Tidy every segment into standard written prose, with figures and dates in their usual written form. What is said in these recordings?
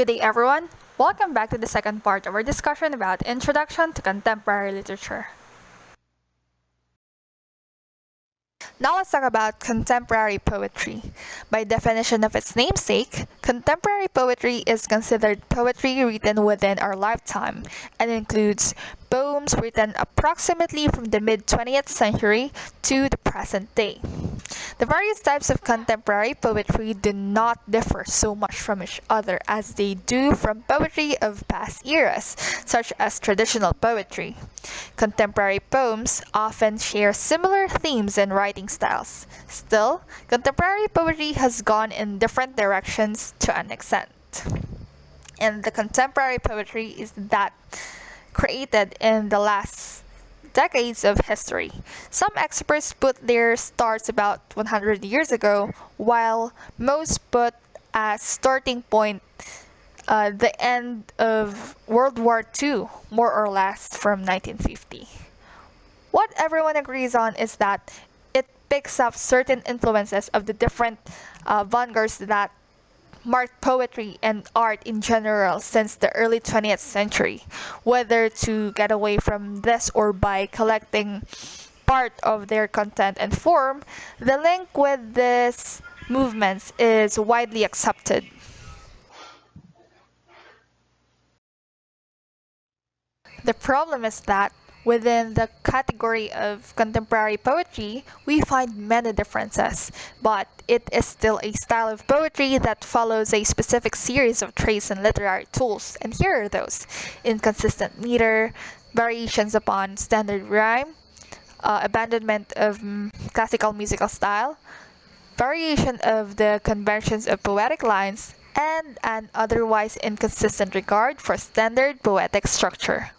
Good day, everyone. Welcome back to the second part of our discussion about Introduction to Contemporary Literature. Now let's talk about contemporary poetry. By definition of its namesake, contemporary poetry is considered poetry written within our lifetime and includes poems written approximately from the mid 20th century to the present day. The various types of contemporary poetry do not differ so much from each other as they do from poetry of past eras, such as traditional poetry. Contemporary poems often share similar themes and writing styles. Still, contemporary poetry has gone in different directions to an extent. And the contemporary poetry is that created in the last decades of history. Some experts put their starts about 100 years ago, while most put as starting point the end of World War II, more or less from 1950. What everyone agrees on is that it picks up certain influences of the different vanguards that marked poetry and art in general since the early 20th century, whether to get away from this or by collecting part of their content and form. The link with these movements is widely accepted. The problem is that within the category of contemporary poetry, we find many differences, but it is still a style of poetry that follows a specific series of traits and literary tools, and here are those: inconsistent meter, variations upon standard rhyme, abandonment of classical musical style, variation of the conventions of poetic lines, and an otherwise inconsistent regard for standard poetic structure.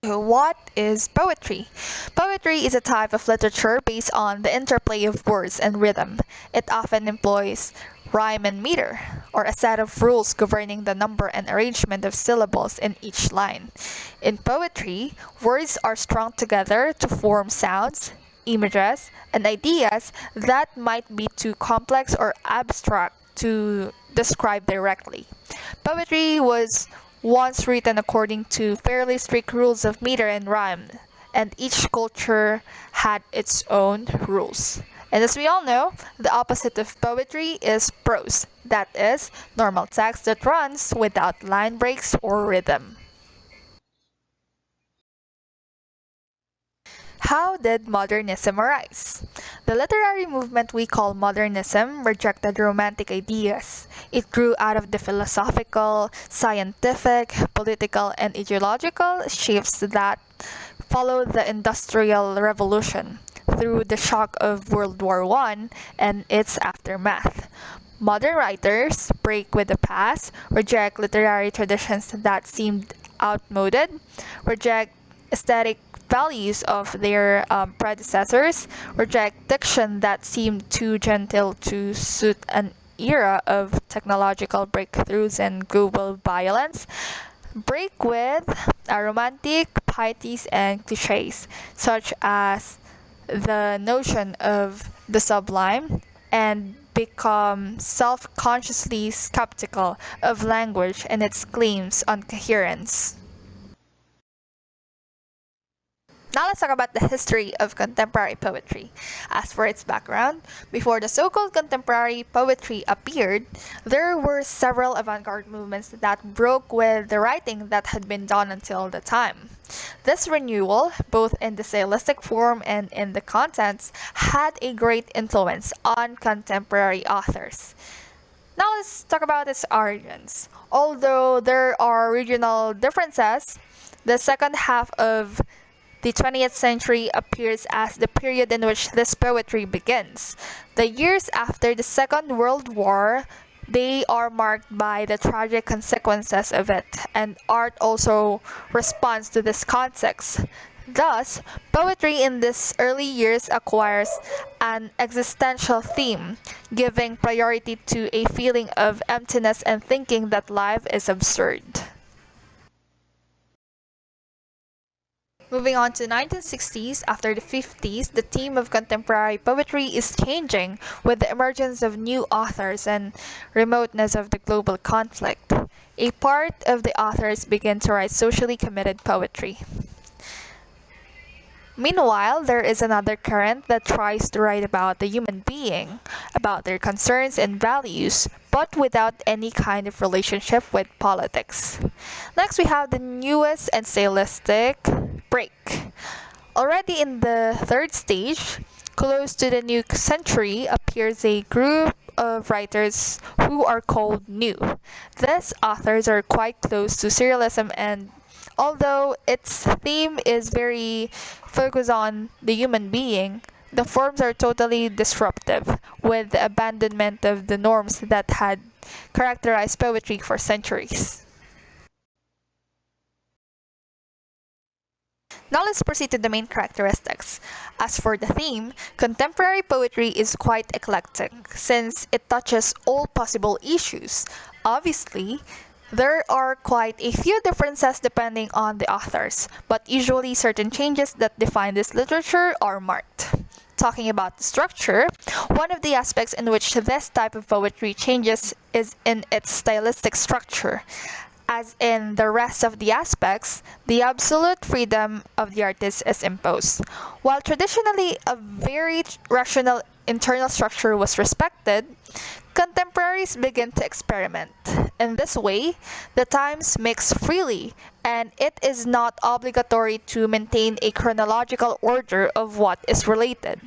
What is poetry? Poetry is a type of literature based on the interplay of words and rhythm. It often employs rhyme and meter, or a set of rules governing the number and arrangement of syllables in each line. In poetry, words are strung together to form sounds, images, and ideas that might be too complex or abstract to describe directly. Poetry was once written according to fairly strict rules of meter and rhyme, and each culture had its own rules. And as we all know, the opposite of poetry is prose, that is, normal text that runs without line breaks or rhythm. How did modernism arise? The literary movement we call modernism rejected romantic ideas. It grew out of the philosophical, scientific, political, and ideological shifts that followed the Industrial Revolution through the shock of World War I and its aftermath. Modern writers break with the past, reject literary traditions that seemed outmoded, reject aesthetic values of their predecessors, reject diction that seemed too gentle to suit an era of technological breakthroughs and global violence, break with romantic pieties and cliches, such as the notion of the sublime, and become self consciously skeptical of language and its claims on coherence. Now let's talk about the history of contemporary poetry. As for its background, before the so-called contemporary poetry appeared, there were several avant-garde movements that broke with the writing that had been done until the time. This renewal, both in the stylistic form and in the contents, had a great influence on contemporary authors. Now let's talk about its origins. Although there are regional differences, the second half of the 20th century appears as the period in which this poetry begins. The years after the Second World War, they are marked by the tragic consequences of it, and art also responds to this context. Thus, poetry in these early years acquires an existential theme, giving priority to a feeling of emptiness and thinking that life is absurd. Moving on to 1960s, after the 50s, the theme of contemporary poetry is changing with the emergence of new authors and remoteness of the global conflict. A part of the authors begin to write socially committed poetry. Meanwhile, there is another current that tries to write about the human being, about their concerns and values, but without any kind of relationship with politics. Next, we have the newest and stylistic break. Already in the third stage, close to the new century, appears a group of writers who are called new. These authors are quite close to surrealism, and although its theme is very focused on the human being, the forms are totally disruptive, with the abandonment of the norms that had characterized poetry for centuries. Now let's proceed to the main characteristics. As for the theme, contemporary poetry is quite eclectic since it touches all possible issues. Obviously, there are quite a few differences depending on the authors, but usually certain changes that define this literature are marked. Talking about the structure, one of the aspects in which this type of poetry changes is in its stylistic structure. As in the rest of the aspects, the absolute freedom of the artist is imposed. While traditionally a very rational internal structure was respected, contemporaries begin to experiment. In this way, the times mix freely, and it is not obligatory to maintain a chronological order of what is related.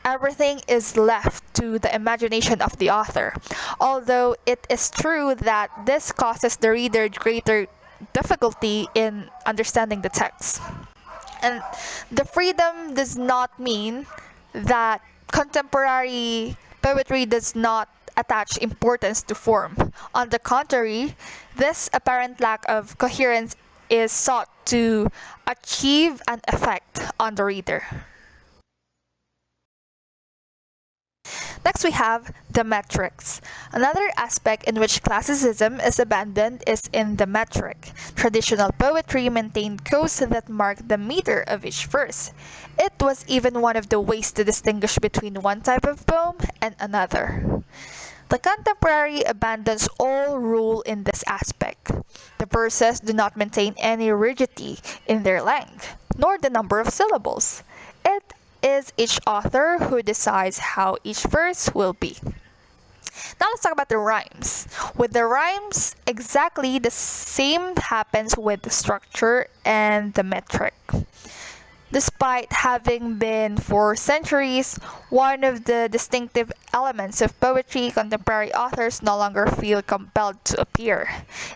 Everything is left to the imagination of the author, although it is true that this causes the reader greater difficulty in understanding the text. And the freedom does not mean that contemporary poetry does not attach importance to form. On the contrary, this apparent lack of coherence is sought to achieve an effect on the reader. Next, we have the metrics. Another aspect in which classicism is abandoned is in the metric. Traditional poetry maintained codes that marked the meter of each verse. It was even one of the ways to distinguish between one type of poem and another. The contemporary abandons all rule in this aspect. The verses do not maintain any rigidity in their length, nor the number of syllables. It is each author who decides how each verse will be. Now let's talk about the rhymes. With the rhymes, exactly the same happens with the structure and the metric. Despite having been for centuries one of the distinctive elements of poetry, contemporary authors no longer feel compelled to appear.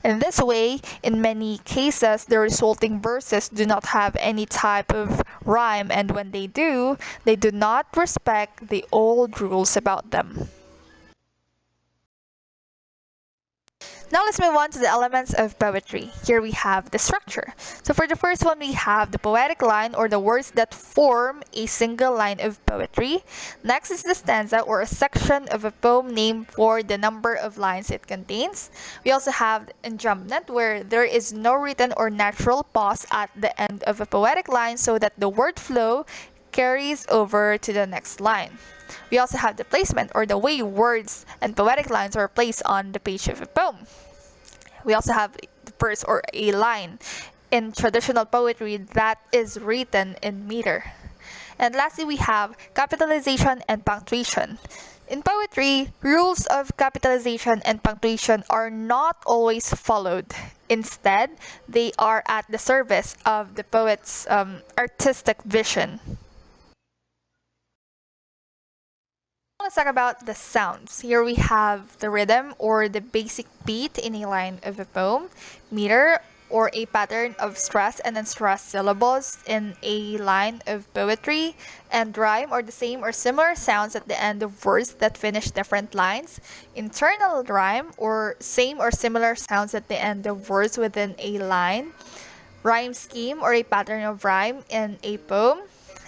In this way, in many cases, the resulting verses do not have any type of rhyme, and when they do not respect the old rules about them. Now let's move on to the elements of poetry. Here we have the structure. So for the first one, we have the poetic line, or the words that form a single line of poetry. Next is the stanza, or a section of a poem named for the number of lines it contains. We also have enjambment, where there is no written or natural pause at the end of a poetic line so that the word flow carries over to the next line. We also have the placement, or the way words and poetic lines are placed on the page of a poem. We also have the verse, or a line in traditional poetry that is written in meter. And lastly, we have capitalization and punctuation. In poetry, rules of capitalization and punctuation are not always followed. Instead, they are at the service of the poet's artistic vision. Let's talk about the sounds. Here we have the rhythm, or the basic beat in a line of a poem, meter, or a pattern of stressed and unstressed syllables in a line of poetry, and rhyme, or the same or similar sounds at the end of words that finish different lines, internal rhyme, or same or similar sounds at the end of words within a line, rhyme scheme, or a pattern of rhyme in a poem,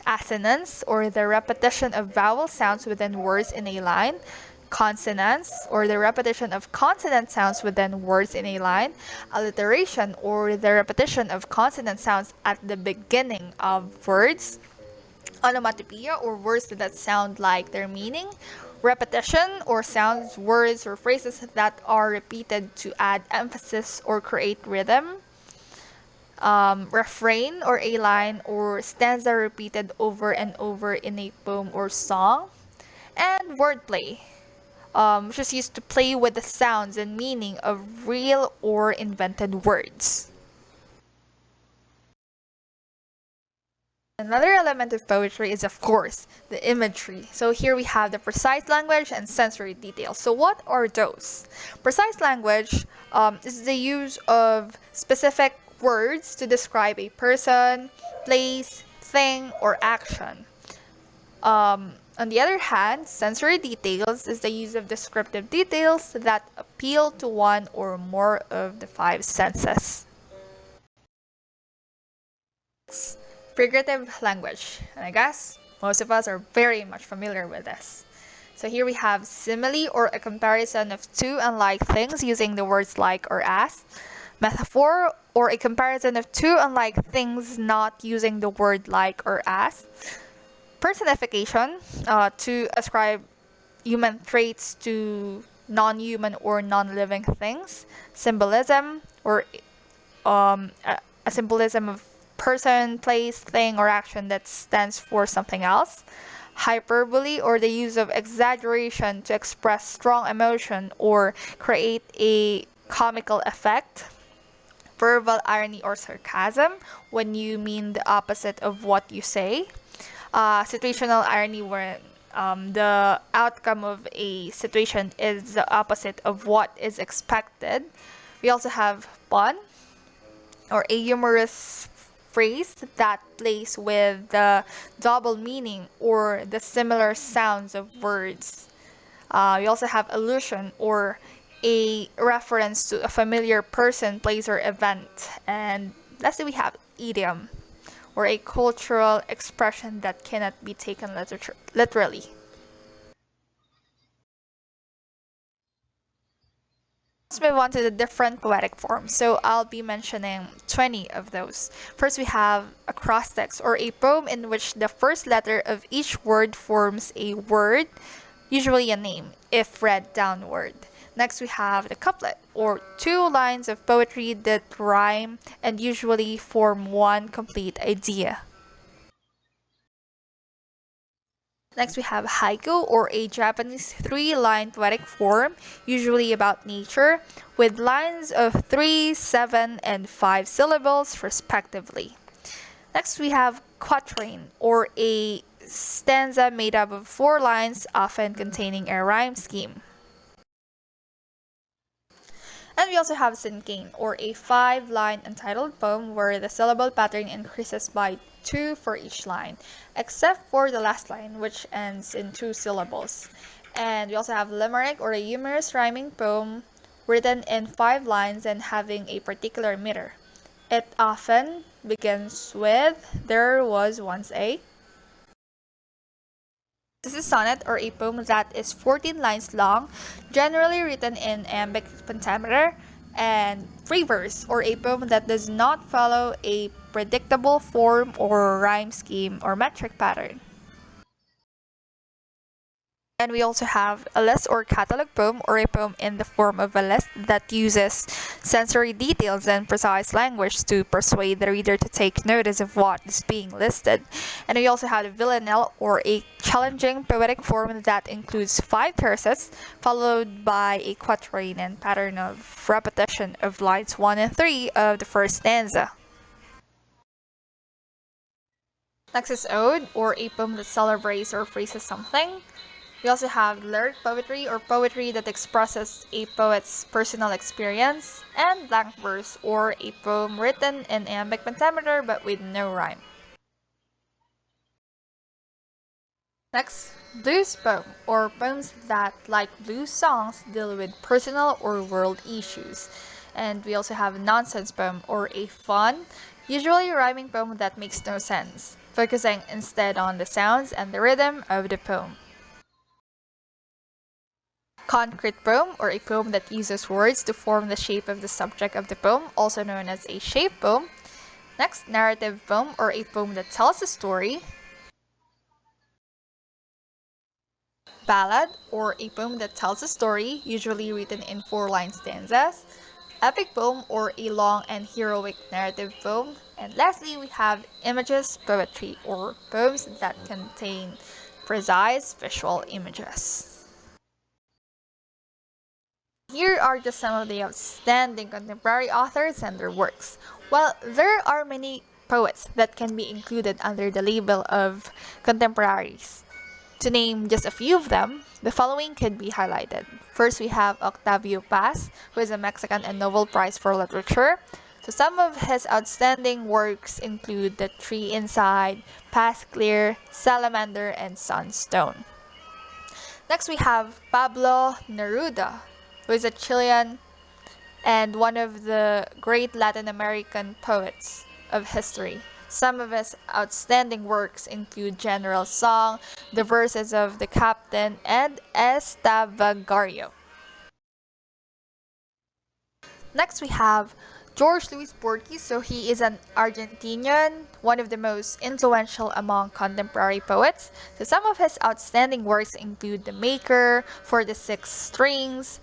assonance, or the repetition of vowel sounds within words in a line, consonants, or the repetition of consonant sounds within words in a line, alliteration, or the repetition of consonant sounds at the beginning of words, onomatopoeia, or words that sound like their meaning, repetition, or sounds, words, or phrases that are repeated to add emphasis or create rhythm, refrain, or a line or stanza repeated over and over in a poem or song, and wordplay, which is used to play with the sounds and meaning of real or invented words. Another element of poetry is, of course, the imagery. So here we have the precise language and sensory details. So what are those? Precise language is the use of specific words to describe a person, place, thing, or action. On the other hand, sensory details is the use of descriptive details that appeal to one or more of the five senses. Figurative language, and I guess most of us are very much familiar with this. So here we have simile, or a comparison of two unlike things using the words like or as. Metaphor, or a comparison of two unlike things not using the word like or as. Personification, to ascribe human traits to non-human or non-living things. Symbolism, or a symbolism of person, place, thing, or action that stands for something else. Hyperbole, or the use of exaggeration to express strong emotion or create a comical effect. Verbal irony or sarcasm, when you mean the opposite of what you say. Situational irony, when the outcome of a situation is the opposite of what is expected. We also have pun, or a humorous phrase that plays with the double meaning or the similar sounds of words. We also have allusion, or a reference to a familiar person, place, or event. And lastly, we have idiom, or a cultural expression that cannot be taken literally. Let's move on to the different poetic forms. So I'll be mentioning 20 of those. First, we have acrostics, or a poem in which the first letter of each word forms a word, usually a name, if read downward. Next, we have the couplet, or two lines of poetry that rhyme and usually form one complete idea. Next, we have haiku, or a Japanese three-line poetic form, usually about nature, with lines of 3, 7, and 5 syllables, respectively. Next, we have quatrain, or a stanza made up of 4 lines, often containing a rhyme scheme. And we also have cinquain, or a 5-line untitled poem where the syllable pattern increases by 2 for each line, except for the last line, which ends in 2 syllables. And we also have limerick, or a humorous rhyming poem written in 5 lines and having a particular meter. It often begins with, "There was once a." This is sonnet, or a poem that is 14 lines long, generally written in iambic pentameter, and free verse, or a poem that does not follow a predictable form or rhyme scheme or metric pattern. And we also have a list, or catalog poem, or a poem in the form of a list that uses sensory details and precise language to persuade the reader to take notice of what is being listed. And we also have the villanelle, or a challenging poetic form that includes 5 tercets, followed by a quatrain and pattern of repetition of lines 1 and 3 of the first stanza. Next is ode, or a poem that celebrates or praises something. We also have lyric poetry, or poetry that expresses a poet's personal experience, and blank verse, or a poem written in iambic pentameter but with no rhyme. Next, blues poem, or poems that, like blues songs, deal with personal or world issues. And we also have nonsense poem, or a fun, usually rhyming poem that makes no sense, focusing instead on the sounds and the rhythm of the poem. Concrete poem, or a poem that uses words to form the shape of the subject of the poem, also known as a shape poem. Next, narrative poem, or a poem that tells a story. Ballad, or a poem that tells a story, usually written in 4-line stanzas. Epic poem, or a long and heroic narrative poem. And lastly, we have images poetry, or poems that contain precise visual images. Here are just some of the outstanding contemporary authors and their works. While there are many poets that can be included under the label of contemporaries, to name just a few of them, the following could be highlighted. First, we have Octavio Paz, who is a Mexican and Nobel Prize for Literature. So some of his outstanding works include The Tree Inside, Path Clear, Salamander, and Sunstone. Next, we have Pablo Neruda, who is a Chilean and one of the great Latin American poets of history. Some of his outstanding works include General Song, The Verses of the Captain, and Estevagario. Next, we have George Luis Borges. So he is an Argentinian, one of the most influential among contemporary poets. So some of his outstanding works include The Maker, For the Six Strings,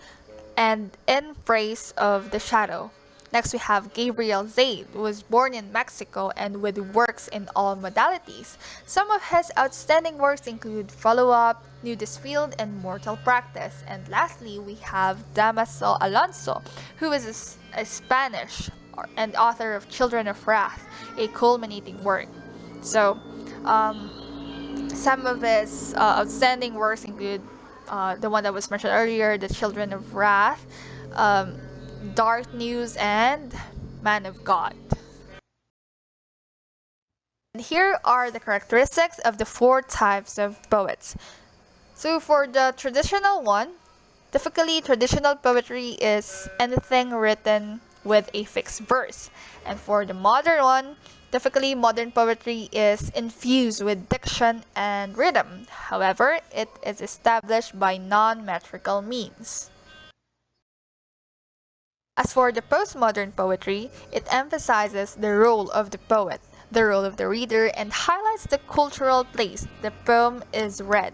and In Praise of the Shadow. Next, we have Gabriel Zaid, who was born in Mexico and with works in all modalities. Some of his outstanding works include Follow Up, Nudist Field, and Mortal Practice. And lastly, we have Damaso Alonso, who is a Spanish and author of Children of Wrath, a culminating work. So, some of his outstanding works include the one that was mentioned earlier, The Children of Wrath, Dark News, and Man of God. And here are the characteristics of the 4 types of poets. So for the traditional one, typically traditional poetry is anything written with a fixed verse. And for the modern one, typically modern poetry is infused with diction and rhythm. However, it is established by non-metrical means. As for the postmodern poetry, it emphasizes the role of the poet, the role of the reader, and highlights the cultural place the poem is read.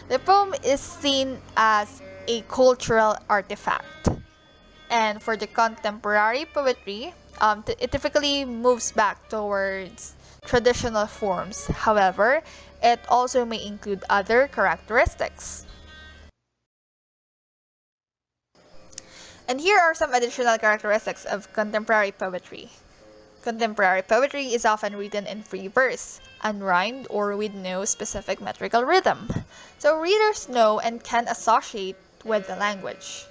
The poem is seen as a cultural artifact. And for the contemporary poetry, it typically moves back towards traditional forms. However, it also may include other characteristics. And here are some additional characteristics of contemporary poetry. Contemporary poetry is often written in free verse, unrhymed, or with no specific metrical rhythm. So readers know and can associate with the language.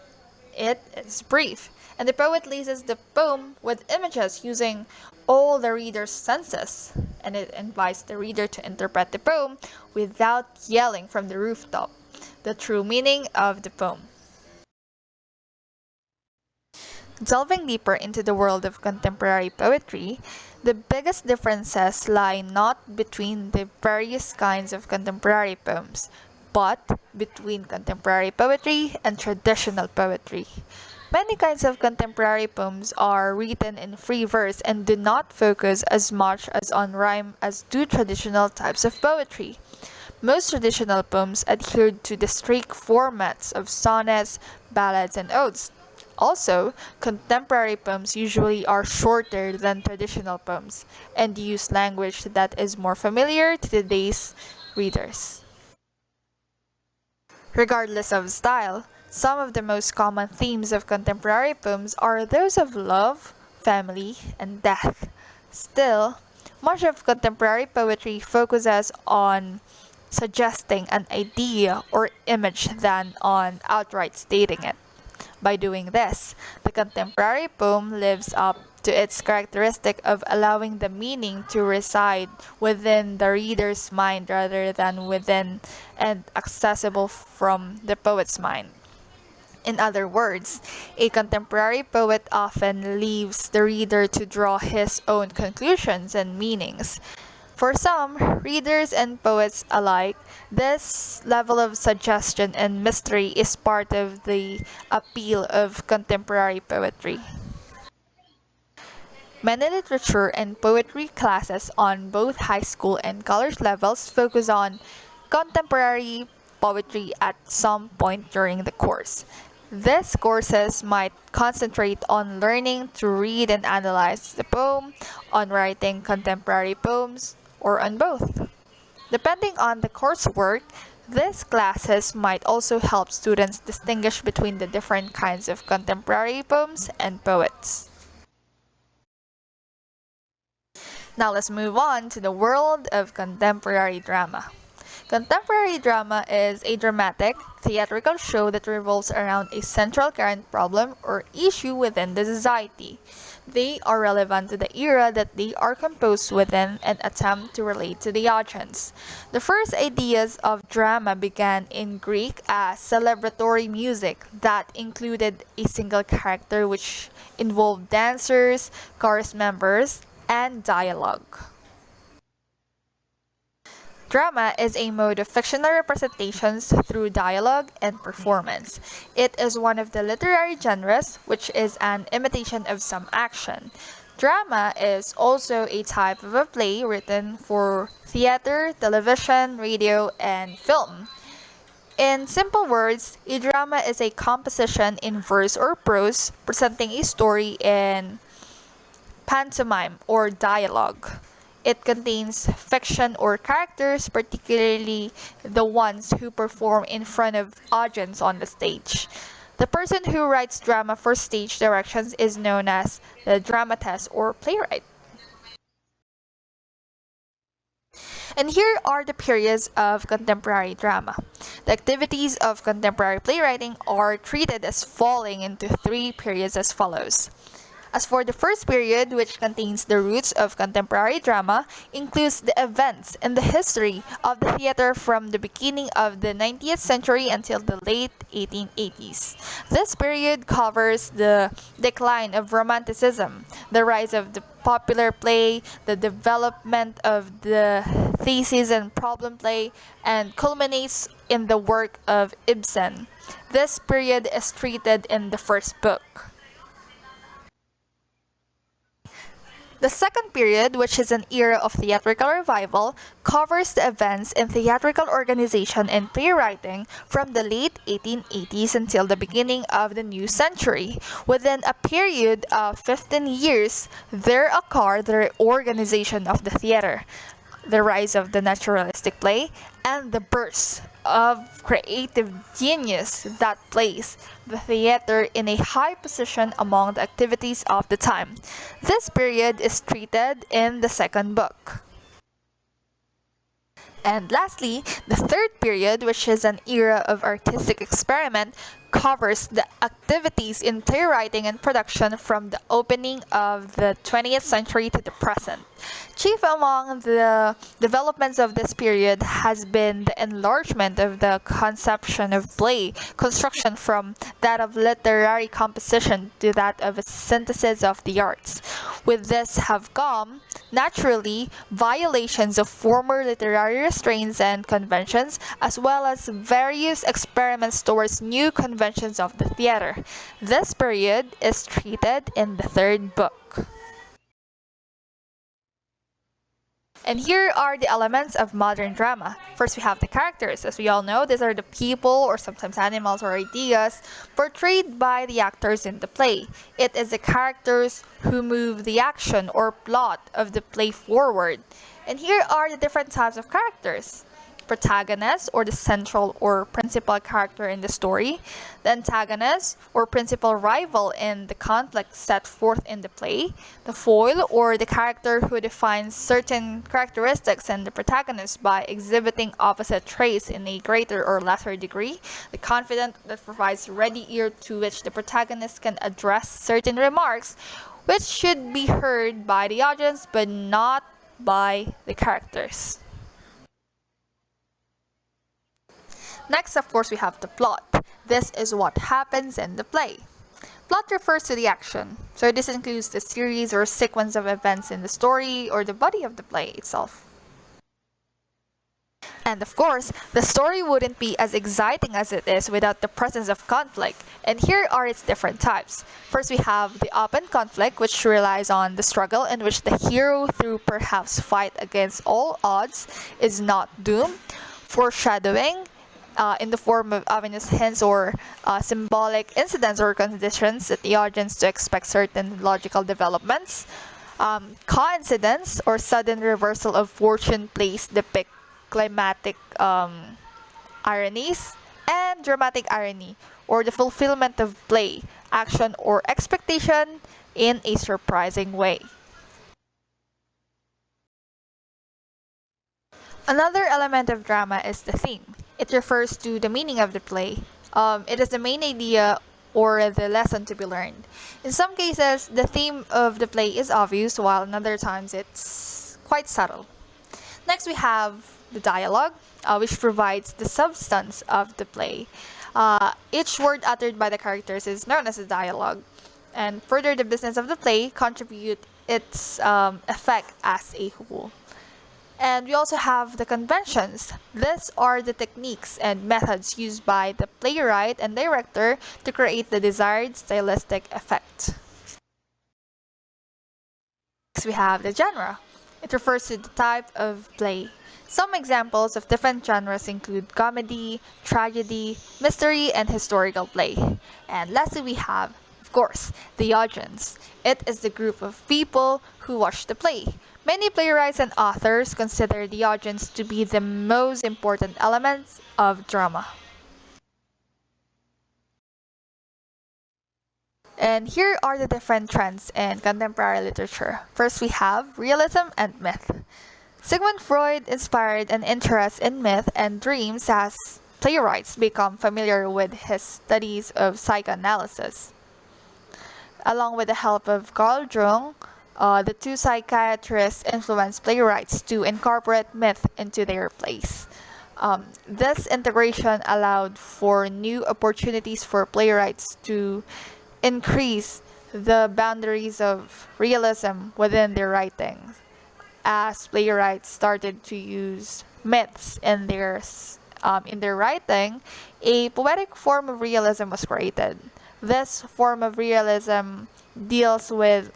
It is brief, and the poet laces the poem with images using all the reader's senses, and it invites the reader to interpret the poem without yelling from the rooftop the true meaning of the poem. Delving deeper into the world of contemporary poetry, the biggest differences lie not between the various kinds of contemporary poems, but between contemporary poetry and traditional poetry. Many kinds of contemporary poems are written in free verse and do not focus as much as on rhyme as do traditional types of poetry. Most traditional poems adhered to the strict formats of sonnets, ballads, and odes. Also, contemporary poems usually are shorter than traditional poems and use language that is more familiar to today's readers. Regardless of style, some of the most common themes of contemporary poems are those of love, family, and death. Still, much of contemporary poetry focuses on suggesting an idea or image than on outright stating it. By doing this, the contemporary poem lives up to its characteristic of allowing the meaning to reside within the reader's mind rather than within and accessible from the poet's mind. In other words, a contemporary poet often leaves the reader to draw his own conclusions and meanings For some, readers and poets alike, this level of suggestion and mystery is part of the appeal of contemporary poetry. Many literature and poetry classes on both high school and college levels focus on contemporary poetry at some point during the course. These courses might concentrate on learning to read and analyze the poem, on writing contemporary poems, or on both. Depending on the coursework, these classes might also help students distinguish between the different kinds of contemporary poems and poets. Now let's move on to the world of contemporary drama. Contemporary drama is a dramatic, theatrical show that revolves around a central current problem or issue within the society. They are relevant to the era that they are composed within and attempt to relate to the audience. The first ideas of drama began in Greek as celebratory music that included a single character which involved dancers, chorus members, and dialogue. Drama is a mode of fictional representations through dialogue and performance. It is one of the literary genres which is an imitation of some action. Drama is also a type of a play written for theater, television, radio, and film. In simple words, a drama is a composition in verse or prose presenting a story in pantomime or dialogue. It contains fiction or characters, particularly the ones who perform in front of audience on the stage. The person who writes drama for stage directions is known as the dramatist or playwright. And here are the periods of contemporary drama. The activities of contemporary playwriting are treated as falling into three periods as follows. As for the first period, which contains the roots of contemporary drama, includes the events and the history of the theater from the beginning of the 19th century until the late 1880s. This period covers the decline of Romanticism, the rise of the popular play, the development of the thesis and problem play, and culminates in the work of Ibsen. This period is treated in the first book. The second period, which is an era of theatrical revival, covers the events in theatrical organization and playwriting from the late 1880s until the beginning of the new century. Within a period of 15 years, there occurred the reorganization of the theater, the rise of the naturalistic play, and the burst of creative genius that placed the theater in a high position among the activities of the time. This period is treated in the second book. And lastly, the third period, which is an era of artistic experiment, covers the activities in playwriting and production from the opening of the 20th century to the present. Chief among the developments of this period has been the enlargement of the conception of play construction from that of literary composition to that of a synthesis of the arts. With this have come, naturally, violations of former literary restraints and conventions, as well as various experiments towards new conventions of the theater. This period is treated in the third book. And here are the elements of modern drama. First, we have the characters. As we all know, these are the people or sometimes animals or ideas portrayed by the actors in the play. It is the characters who move the action or plot of the play forward. And here are the different types of characters. Protagonist, or the central or principal character in the story, the antagonist or principal rival in the conflict set forth in the play, the foil or the character who defines certain characteristics in the protagonist by exhibiting opposite traits in a greater or lesser degree, the confidant that provides ready ear to which the protagonist can address certain remarks which should be heard by the audience but not by the characters. Next, of course, we have the plot. This is what happens in the play. Plot refers to the action, so this includes the series or sequence of events in the story or the body of the play itself. And of course, the story wouldn't be as exciting as it is without the presence of conflict. And here are its different types. First, we have the open conflict, which relies on the struggle in which the hero, through perhaps fight against all odds, is not doomed. Foreshadowing, in the form of ominous hints or symbolic incidents or conditions that the audience to expect certain logical developments. Coincidence or sudden reversal of fortune plays depict climatic ironies, and dramatic irony, or the fulfillment of play, action, or expectation in a surprising way. Another element of drama is the theme. It refers to the meaning of the play. It is the main idea or the lesson to be learned. In some cases, the theme of the play is obvious, while in other times it's quite subtle. Next, we have the dialogue, which provides the substance of the play. Each word uttered by the characters is known as a dialogue, and further the business of the play contribute its effect as a whole. And we also have the conventions. These are the techniques and methods used by the playwright and director to create the desired stylistic effect. Next, we have the genre. It refers to the type of play. Some examples of different genres include comedy, tragedy, mystery, and historical play. And lastly, we have, of course, the audience. It is the group of people who watch the play. Many playwrights and authors consider the audience to be the most important elements of drama. And here are the different trends in contemporary literature. First, we have realism and myth. Sigmund Freud inspired an interest in myth and dreams as playwrights become familiar with his studies of psychoanalysis. Along with the help of Carl Jung, the two psychiatrists influenced playwrights to incorporate myth into their plays. This integration allowed for new opportunities for playwrights to increase the boundaries of realism within their writings, as playwrights started to use myths in their writing. A poetic form of realism was created. This form of realism deals with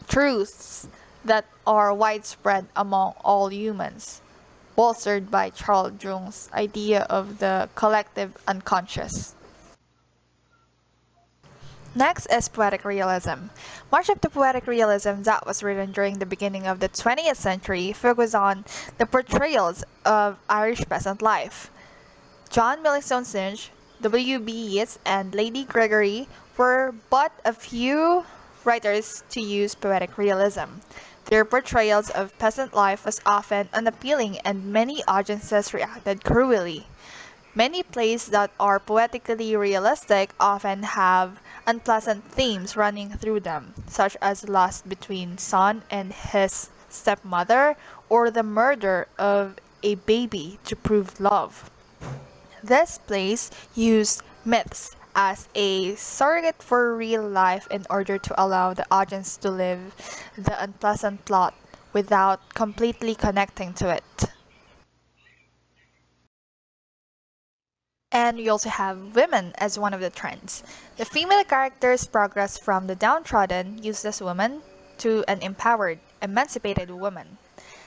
truths that are widespread among all humans, bolstered by Charles Jung's idea of the collective unconscious. Next is poetic realism. Much of the poetic realism that was written during the beginning of the 20th century focused on the portrayals of Irish peasant life. John Millingstone Synge, W.B. Yeats, and Lady Gregory were but a few writers to use poetic realism. Their portrayals of peasant life was often unappealing and many audiences reacted cruelly. Many plays that are poetically realistic often have unpleasant themes running through them, such as lust between son and his stepmother, or the murder of a baby to prove love. These plays use myths as a surrogate for real life in order to allow the audience to live the unpleasant plot without completely connecting to it. And we also have women as one of the trends. The female characters progress from the downtrodden, useless woman to an empowered, emancipated woman.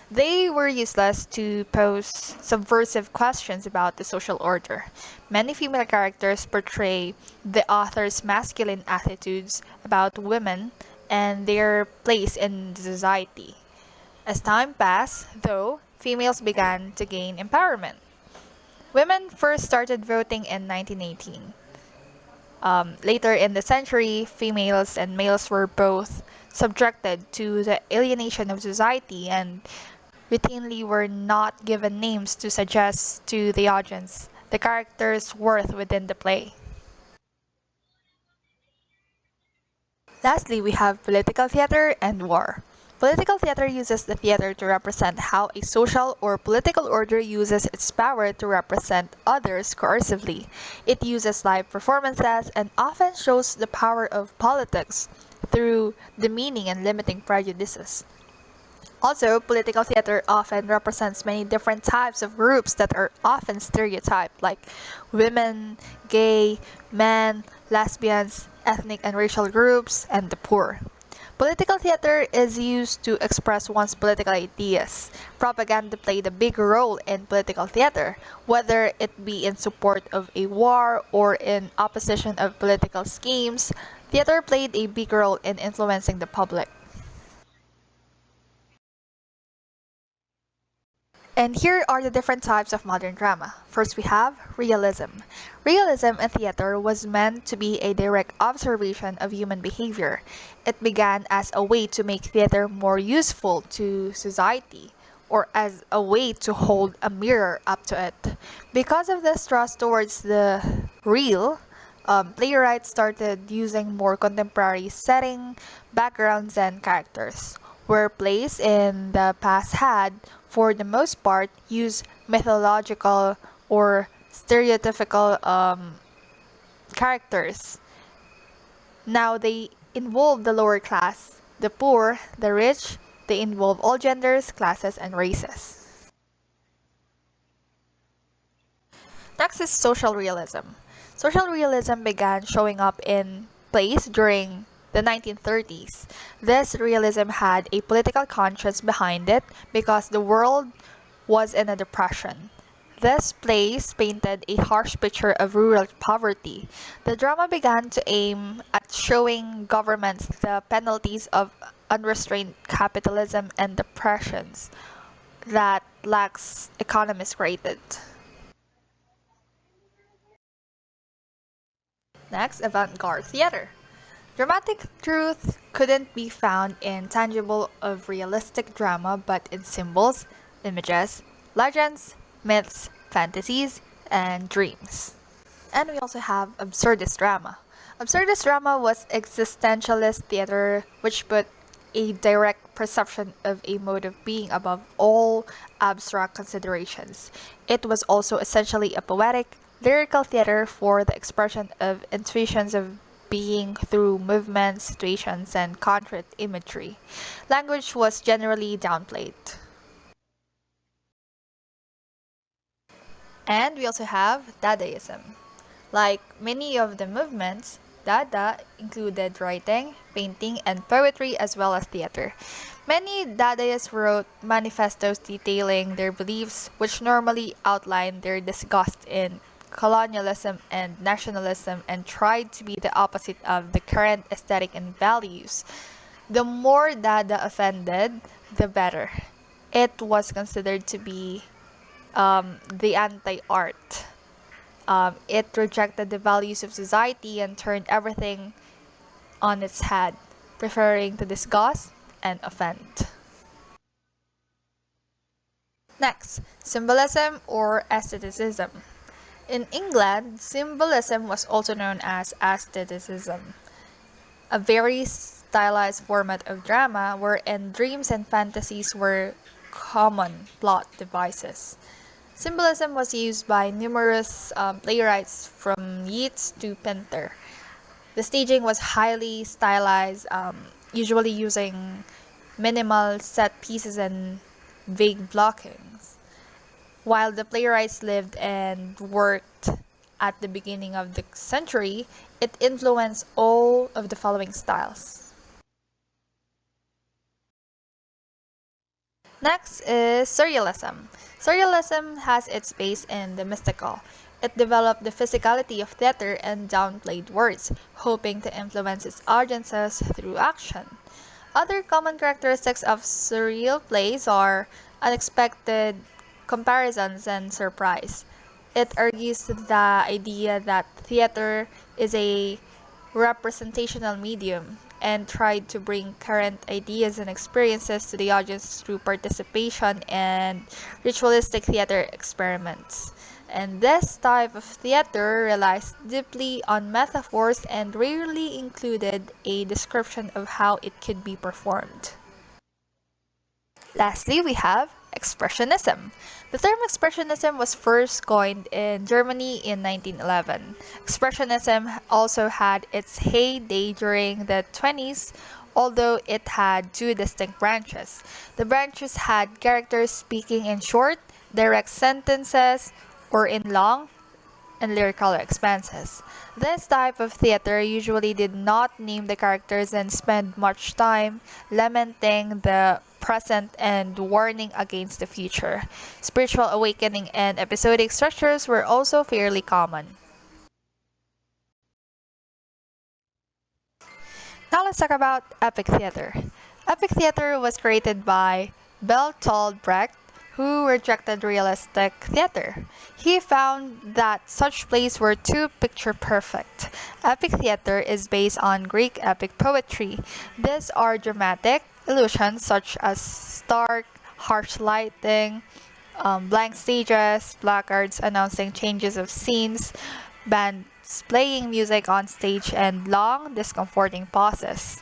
They were useless to pose subversive questions about the social order. Many female characters portray the author's masculine attitudes about women and their place in society. As time passed, though, females began to gain empowerment. Women first started voting in 1918. Later in the century, females and males were both subjected to the alienation of society and routinely were not given names to suggest to the audience the character's worth within the play. Lastly, we have political theater and war. Political theater uses the theater to represent how a social or political order uses its power to represent others coercively. It uses live performances and often shows the power of politics through demeaning and limiting prejudices. Also, political theater often represents many different types of groups that are often stereotyped, like women, gay, men, lesbians, ethnic and racial groups, and the poor. Political theater is used to express one's political ideas. Propaganda played a big role in political theater, whether it be in support of a war or in opposition of political schemes. Theater played a big role in influencing the public. And here are the different types of modern drama. First, we have realism. Realism in theater was meant to be a direct observation of human behavior. It began as a way to make theater more useful to society, or as a way to hold a mirror up to it. Because of this trust towards the real, playwrights started using more contemporary setting, backgrounds, and characters, where plays in the past had, for the most part, used mythological or stereotypical characters. Now they involve the lower class, the poor, the rich, they involve all genders, classes, and races. Next is social realism. Social realism began showing up in plays during the 1930s. This realism had a political conscience behind it because the world was in a depression. This plays painted a harsh picture of rural poverty. The drama began to aim at showing governments the penalties of unrestrained capitalism and depressions that lax economists created. Next, avant-garde theater. Dramatic truth couldn't be found in tangible of realistic drama but in symbols, images, legends, myths, fantasies, and dreams. And we also have absurdist drama. Absurdist drama was existentialist theater which put a direct perception of a mode of being above all abstract considerations. It was also essentially a poetic, lyrical theater for the expression of intuitions of being through movements, situations, and concrete imagery. Language was generally downplayed. And we also have Dadaism. Like many of the movements, Dada included writing, painting, and poetry as well as theater. Many Dadaists wrote manifestos detailing their beliefs, which normally outlined their disgust in colonialism and nationalism and tried to be the opposite of the current aesthetic and values. The more Dada offended, the better. It was considered to be the anti art. It rejected the values of society and turned everything on its head, preferring to disgust and offend. Next, symbolism or aestheticism. In England, symbolism was also known as aestheticism, a very stylized format of drama wherein dreams and fantasies were common plot devices. Symbolism was used by numerous playwrights from Yeats to Pinter. The staging was highly stylized, usually using minimal set pieces and vague blockings. While the playwrights lived and worked at the beginning of the century, it influenced all of the following styles. Next is Surrealism. Surrealism has its base in the mystical. It developed the physicality of theater and downplayed words, hoping to influence its audiences through action. Other common characteristics of surreal plays are unexpected comparisons and surprise. It argues the idea that theater is a representational medium and tried to bring current ideas and experiences to the audience through participation and ritualistic theater experiments. And this type of theater relies deeply on metaphors and rarely included a description of how it could be performed. Lastly, we have Expressionism. The term Expressionism was first coined in Germany in 1911. Expressionism also had its heyday during the 20s, although it had two distinct branches. The branches had characters speaking in short, direct sentences or in long and lyrical expanses. This type of theater usually did not name the characters and spend much time lamenting the present and warning against the future. Spiritual awakening and episodic structures were also fairly common. Now let's talk about epic theater. Epic theater was created by Bertolt Brecht, who rejected realistic theater. He found that such plays were too picture perfect. Epic theater is based on Greek epic poetry. These are dramatic illusions such as stark, harsh lighting, blank stages, placards announcing changes of scenes, bands playing music on stage, and long, discomforting pauses.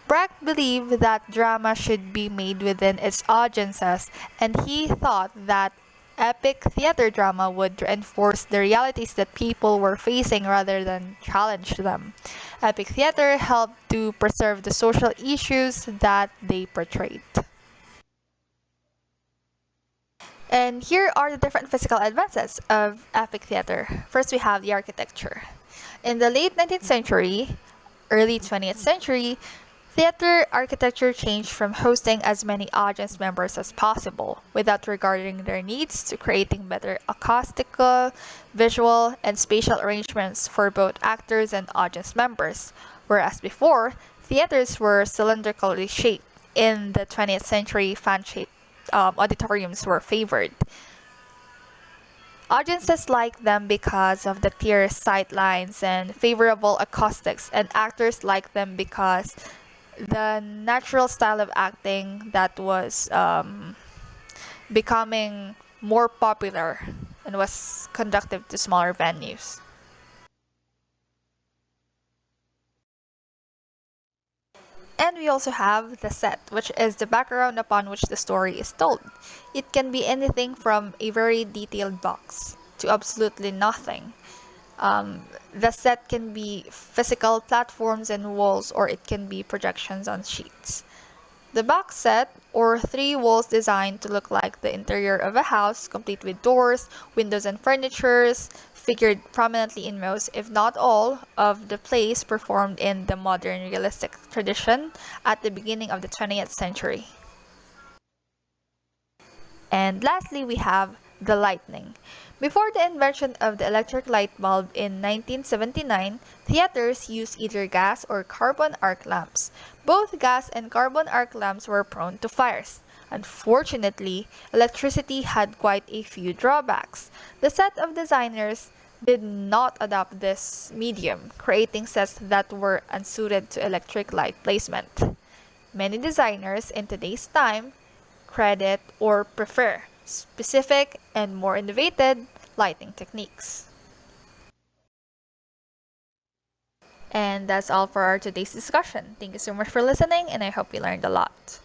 Brecht believed that drama should be made within its audiences, and he thought that epic theater drama would reinforce the realities that people were facing rather than challenge them. Epic theater helped to preserve the social issues that they portrayed. And here are the different physical advances of epic theater. First, we have the architecture. In the late 19th century, early 20th century, theater architecture changed from hosting as many audience members as possible, without regarding their needs, to creating better acoustical, visual, and spatial arrangements for both actors and audience members. Whereas before, theaters were cylindrically shaped. In the 20th century, fan-shaped auditoriums were favored. Audiences liked them because of the clear sight lines and favorable acoustics, and actors liked them because the natural style of acting that was becoming more popular and was conductive to smaller venues. And we also have the set, which is the background upon which the story is told. It can be anything from a very detailed box to absolutely nothing. The set can be physical platforms and walls, or it can be projections on sheets. The box set, or three walls designed to look like the interior of a house, complete with doors, windows, and furnitures, figured prominently in most, if not all, of the plays performed in the modern realistic tradition at the beginning of the 20th century. And lastly, we have the lightning. Before the invention of the electric light bulb in 1979, theaters used either gas or carbon arc lamps. Both gas and carbon arc lamps were prone to fires. Unfortunately, electricity had quite a few drawbacks. The set of designers did not adopt this medium, creating sets that were unsuited to electric light placement. Many designers in today's time credit or prefer specific and more innovative lighting techniques. And that's all for our today's discussion. Thank you so much for listening, and I hope you learned a lot.